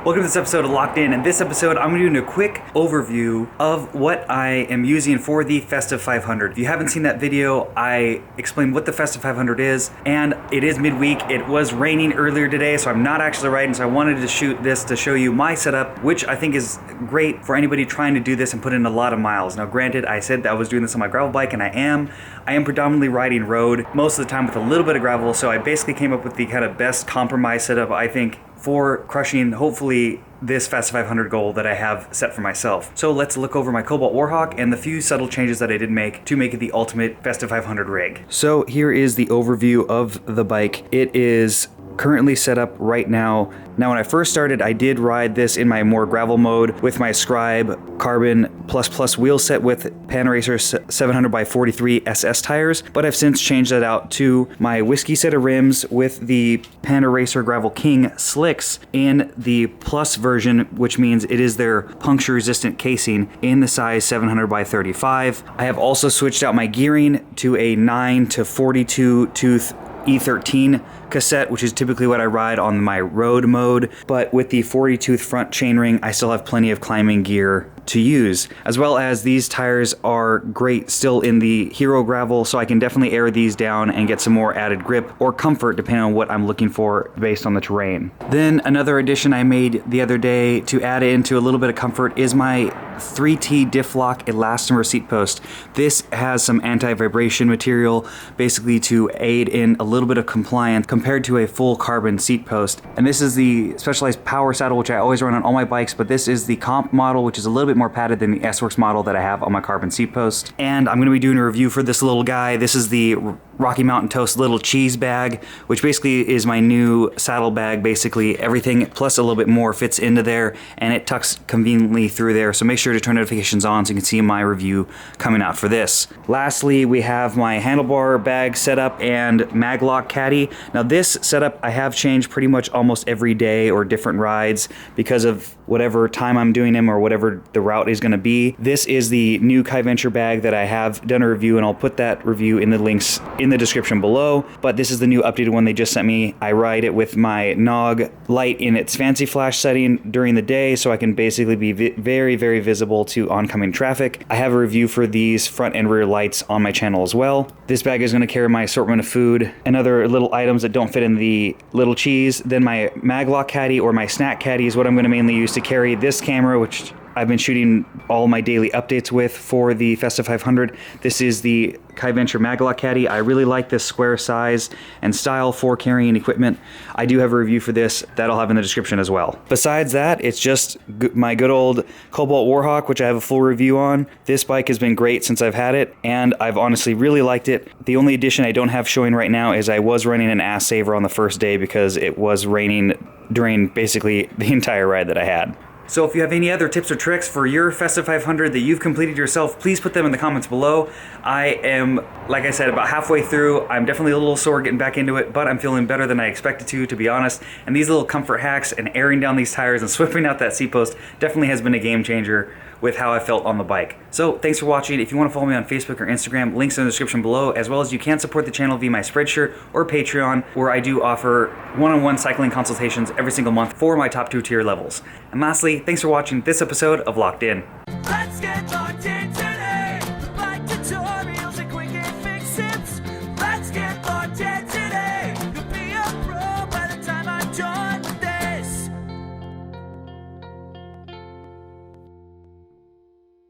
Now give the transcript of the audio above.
Welcome to this episode of Locked In. In this episode, I'm going to do a quick overview of what I am using for the Festive 500. If you haven't seen that video, I explained what the Festive 500 is, and it is midweek. It was raining earlier today, so I'm not actually riding, so I wanted to shoot this to show you my setup, which I think is great for anybody trying to do this and put in a lot of miles. Now, granted, I said that I was doing this on my gravel bike, and I am predominantly riding road most of the time with a little bit of gravel, so I basically came up with the kind of best compromise setup, I think, for crushing, hopefully, this Festive 500 goal that I have set for myself. So let's look over my Cobalt Warhawk and the few subtle changes that I did make to make it the ultimate Festive 500 rig. So here is the overview of the bike. It is currently set up right now. Now, when I first started, I did ride this in my more gravel mode with my Scribe Carbon Plus wheel set with Panaracer 700x43 SS tires, but I've since changed that out to my whiskey set of rims with the Panaracer Gravel King slicks in the Plus version, which means it is their puncture resistant casing in the size 700x35. I have also switched out my gearing to a 9 to 42 tooth E13 cassette, which is typically what I ride on my road mode, but with the 40 tooth front chainring, I still have plenty of climbing gear to use, as well as these tires are great still in the Hero gravel, so I can definitely air these down and get some more added grip or comfort depending on what I'm looking for based on the terrain. Then another addition I made the other day to add into a little bit of comfort is my 3T diff lock elastomer seat post. This has some anti-vibration material basically to aid in a little bit of compliance compared to a full carbon seat post. And this is the Specialized Power saddle, which I always run on all my bikes, but this is the comp model, which is a little bit more padded than the S-Works model that I have on my carbon seat post. And I'm going to be doing a review for this little guy. This is the Rocky Mountain Toast little cheese bag, which basically is my new saddle bag. Basically everything plus a little bit more fits into there, and it tucks conveniently through there, so make sure to turn notifications on so you can see my review coming out for this. Lastly, we have my handlebar bag setup and maglock caddy. Now this setup I have changed pretty much almost every day or different rides because of whatever time I'm doing them or whatever the route is going to be. This is the new Kai Venture bag that I have done a review, and I'll put that review in the links in the description below, but this is the new updated one they just sent me. I ride it with my Nog light in its fancy flash setting during the day, so I can basically be very visible to oncoming traffic. I have a review for these front and rear lights on my channel as well. This bag is going to carry my assortment of food and other little items that don't fit in the little cheese. Then my maglock caddy or my snack caddy is what I'm going to mainly use to carry this camera, which I've been shooting all my daily updates with for the Festive 500. This is the Kai Venture Maglock Caddy. I really like this square size and style for carrying equipment. I do have a review for this that I'll have in the description as well. Besides that, it's just my good old Cobalt Warhawk, which I have a full review on. This bike has been great since I've had it, and I've honestly really liked it. The only addition I don't have showing right now is I was running an ass saver on the first day because it was raining during basically the entire ride that I had. So if you have any other tips or tricks for your Festive 500 that you've completed yourself, please put them in the comments below. I am, like I said, about halfway through. I'm definitely a little sore getting back into it, but I'm feeling better than I expected to be honest. And these little comfort hacks and airing down these tires and swipping out that seat post definitely has been a game changer with how I felt on the bike. So thanks for watching. If you want to follow me on Facebook or Instagram, links in the description below, as well as you can support the channel via my Spreadshirt or Pateron, where I do offer one-on-one cycling consultations every single month for my top 2 tier levels. And lastly, thanks for watching this episode of Locked In.